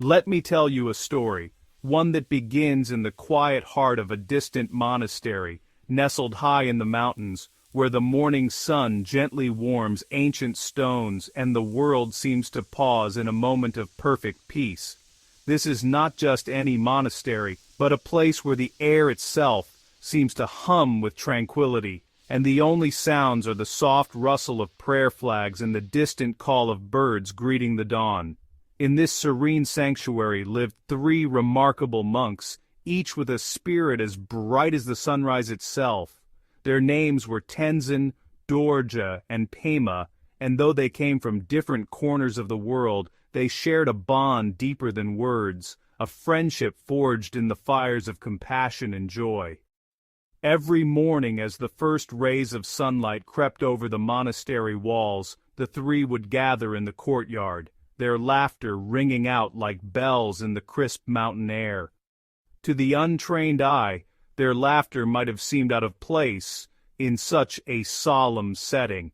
Let me tell you a story, one that begins in the quiet heart of a distant monastery, nestled high in the mountains, where the morning sun gently warms ancient stones and the world seems to pause in a moment of perfect peace. This is not just any monastery, but a place where the air itself seems to hum with tranquility, and the only sounds are the soft rustle of prayer flags and the distant call of birds greeting the dawn. In this serene sanctuary lived three remarkable monks, each with a spirit as bright as the sunrise itself. Their names were Tenzin, Dorje, and Pema, and though they came from different corners of the world, they shared a bond deeper than words, a friendship forged in the fires of compassion and joy. Every morning as the first rays of sunlight crept over the monastery walls, the three would gather in the courtyard, their laughter ringing out like bells in the crisp mountain air. To the untrained eye, their laughter might have seemed out of place in such a solemn setting.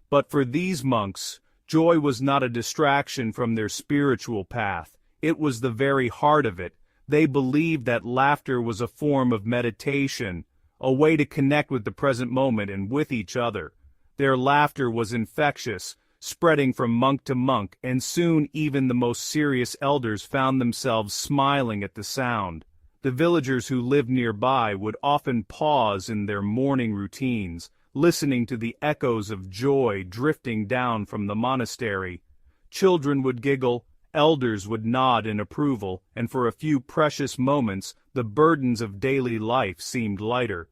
But for these monks, joy was not a distraction from their spiritual path. It was the very heart of it. They believed that laughter was a form of meditation, a way to connect with the present moment and with each other. Their laughter was infectious, spreading from monk to monk, and soon even the most serious elders found themselves smiling at the sound. The villagers who lived nearby would often pause in their morning routines, listening to the echoes of joy drifting down from the monastery. Children would giggle, elders would nod in approval, and for a few precious moments the burdens of daily life seemed lighter.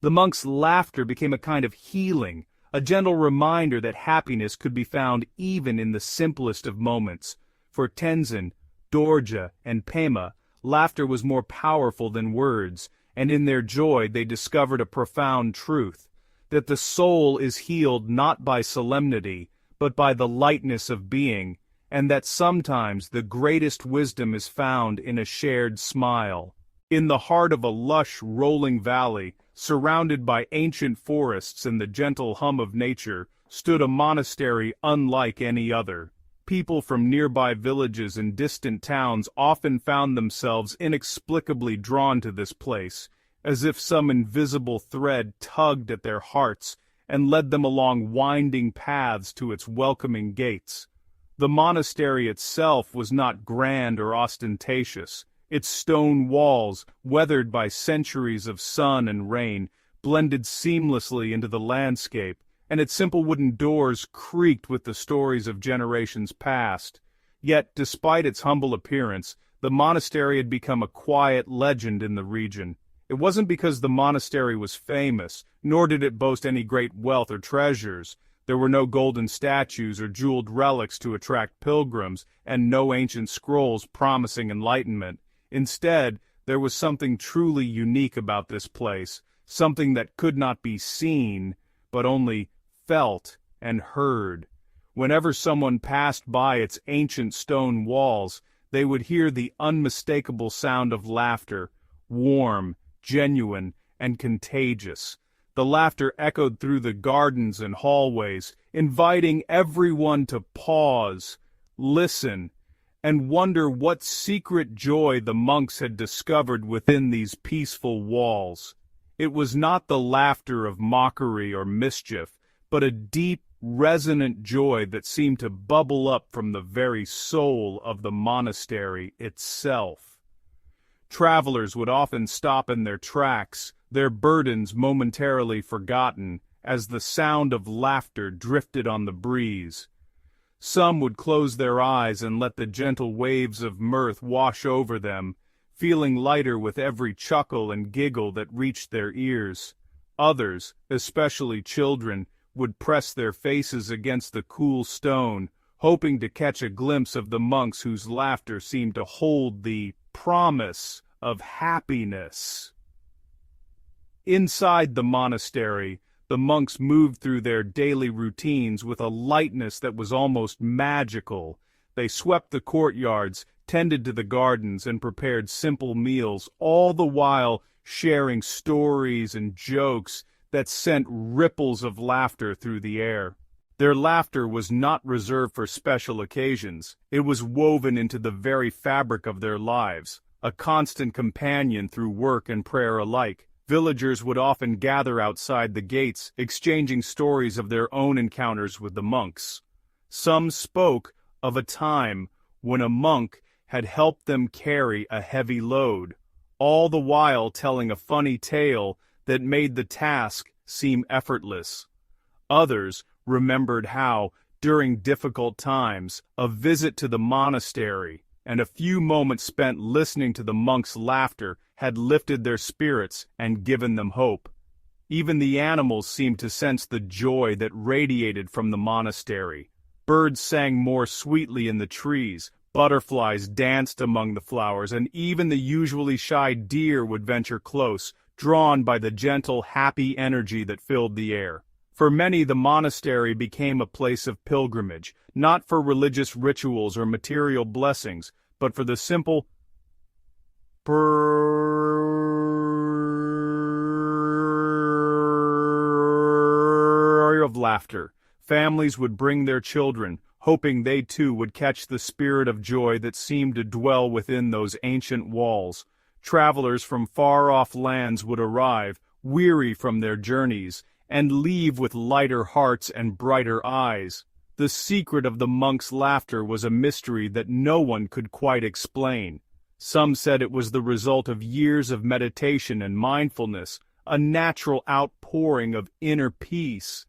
The monks' laughter became a kind of healing, a gentle reminder that happiness could be found even in the simplest of moments. For Tenzin, Dorje, and Pema, laughter was more powerful than words, and in their joy they discovered a profound truth, that the soul is healed not by solemnity, but by the lightness of being, and that sometimes the greatest wisdom is found in a shared smile. In the heart of a lush, rolling valley, surrounded by ancient forests and the gentle hum of nature, stood a monastery unlike any other. People from nearby villages and distant towns often found themselves inexplicably drawn to this place, as if some invisible thread tugged at their hearts and led them along winding paths to its welcoming gates. The monastery itself was not grand or ostentatious. Its stone walls, weathered by centuries of sun and rain, blended seamlessly into the landscape, and its simple wooden doors creaked with the stories of generations past. Yet, despite its humble appearance, the monastery had become a quiet legend in the region. It wasn't because the monastery was famous, nor did it boast any great wealth or treasures. There were no golden statues or jeweled relics to attract pilgrims, and no ancient scrolls promising enlightenment. Instead, there was something truly unique about this place, something that could not be seen, but only felt and heard. Whenever someone passed by its ancient stone walls, they would hear the unmistakable sound of laughter, warm, genuine, and contagious. The laughter echoed through the gardens and hallways, inviting everyone to pause, listen, and wonder what secret joy the monks had discovered within these peaceful walls. It was not the laughter of mockery or mischief, but a deep, resonant joy that seemed to bubble up from the very soul of the monastery itself. Travelers would often stop in their tracks, their burdens momentarily forgotten, as the sound of laughter drifted on the breeze. Some would close their eyes and let the gentle waves of mirth wash over them, feeling lighter with every chuckle and giggle that reached their ears. Others, especially children, would press their faces against the cool stone, hoping to catch a glimpse of the monks whose laughter seemed to hold the promise of happiness. Inside the monastery, the monks moved through their daily routines with a lightness that was almost magical. They swept the courtyards, tended to the gardens, and prepared simple meals, all the while sharing stories and jokes that sent ripples of laughter through the air. Their laughter was not reserved for special occasions. It was woven into the very fabric of their lives, a constant companion through work and prayer alike. Villagers would often gather outside the gates, exchanging stories of their own encounters with the monks. Some spoke of a time when a monk had helped them carry a heavy load, all the while telling a funny tale that made the task seem effortless. Others remembered how, during difficult times, a visit to the monastery and a few moments spent listening to the monks' laughter had lifted their spirits and given them hope. Even the animals seemed to sense the joy that radiated from the monastery. Birds sang more sweetly in the trees, butterflies danced among the flowers, and even the usually shy deer would venture close, drawn by the gentle, happy energy that filled the air. For many, the monastery became a place of pilgrimage, not for religious rituals or material blessings, but for the simple of laughter. Families would bring their children, hoping they too would catch the spirit of joy that seemed to dwell within those ancient walls. Travelers from far-off lands would arrive, weary from their journeys, and leave with lighter hearts and brighter eyes. The secret of the monks' laughter was a mystery that no one could quite explain. Some said it was the result of years of meditation and mindfulness, a natural outpouring of inner peace.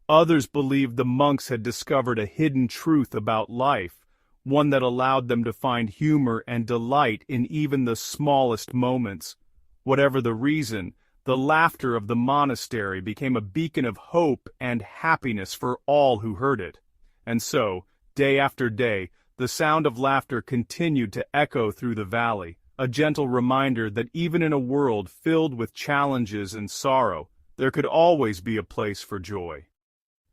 Others believed the monks had discovered a hidden truth about life, one that allowed them to find humor and delight in even the smallest moments. Whatever the reason, the laughter of the monastery became a beacon of hope and happiness for all who heard it. And so, day after day, the sound of laughter continued to echo through the valley, a gentle reminder that even in a world filled with challenges and sorrow, there could always be a place for joy.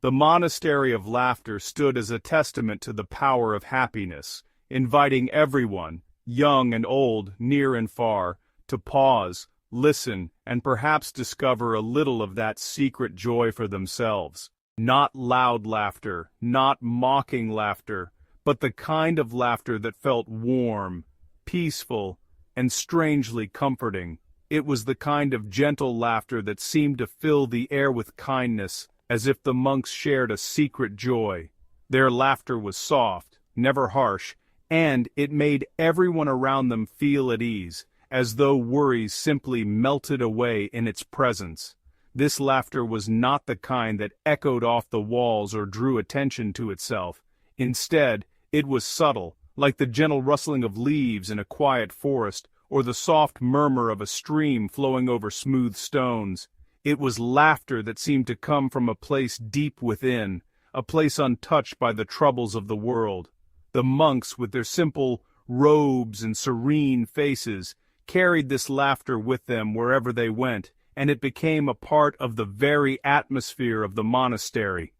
The Monastery of Laughter stood as a testament to the power of happiness, inviting everyone, young and old, near and far, to pause, listen, and perhaps discover a little of that secret joy for themselves. Not loud laughter, not mocking laughter, but the kind of laughter that felt warm, peaceful, and strangely comforting. It was the kind of gentle laughter that seemed to fill the air with kindness, as if the monks shared a secret joy. Their laughter was soft, never harsh, and it made everyone around them feel at ease, as though worries simply melted away in its presence. This laughter was not the kind that echoed off the walls or drew attention to itself. Instead, it was subtle, like the gentle rustling of leaves in a quiet forest, or the soft murmur of a stream flowing over smooth stones. It was laughter that seemed to come from a place deep within, a place untouched by the troubles of the world. The monks, with their simple robes and serene faces, carried this laughter with them wherever they went, and it became a part of the very atmosphere of the monastery.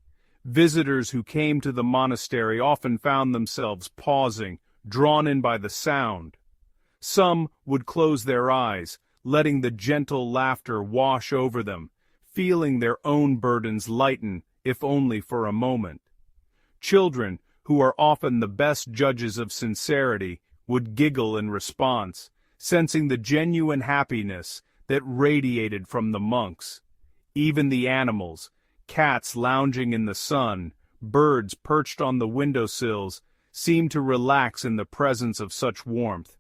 Visitors who came to the monastery often found themselves pausing, drawn in by the sound. Some would close their eyes, letting the gentle laughter wash over them, feeling their own burdens lighten, if only for a moment. Children, who are often the best judges of sincerity, would giggle in response, sensing the genuine happiness that radiated from the monks. Even the animals, cats lounging in the sun, birds perched on the windowsills, seemed to relax in the presence of such warmth.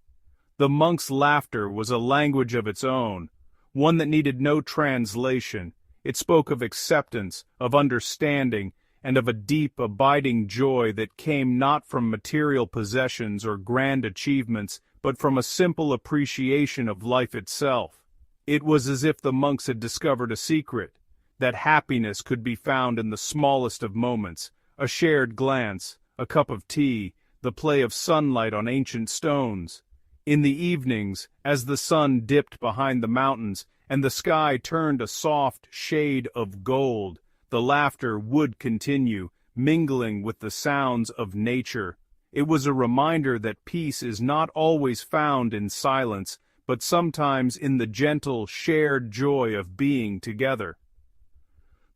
The monks' laughter was a language of its own, one that needed no translation. It spoke of acceptance, of understanding, and of a deep, abiding joy that came not from material possessions or grand achievements, but from a simple appreciation of life itself. It was as if the monks had discovered a secret, that happiness could be found in the smallest of moments, a shared glance, a cup of tea, the play of sunlight on ancient stones. In the evenings, as the sun dipped behind the mountains and the sky turned a soft shade of gold, the laughter would continue, mingling with the sounds of nature. It was a reminder that peace is not always found in silence, but sometimes in the gentle, shared joy of being together.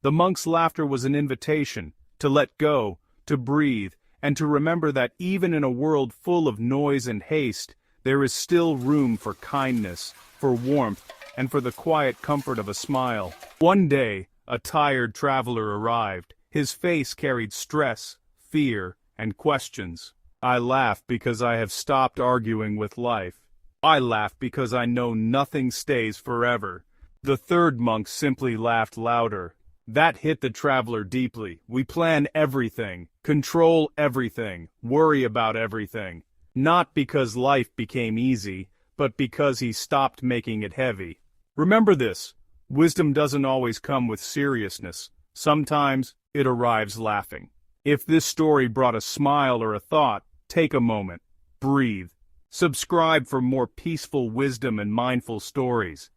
The monks' laughter was an invitation, to let go, to breathe, and to remember that even in a world full of noise and haste, there is still room for kindness, for warmth, and for the quiet comfort of a smile. One day, a tired traveler arrived. His face carried stress, fear, and questions. I laugh because I have stopped arguing with life. I laugh because I know nothing stays forever. The third monk simply laughed louder. That hit the traveler deeply. We plan everything, control everything, worry about everything. Not because life became easy, but because he stopped making it heavy. Remember this, wisdom doesn't always come with seriousness. Sometimes it arrives laughing. If this story brought a smile or a thought, take a moment, breathe. Subscribe for more peaceful wisdom and mindful stories.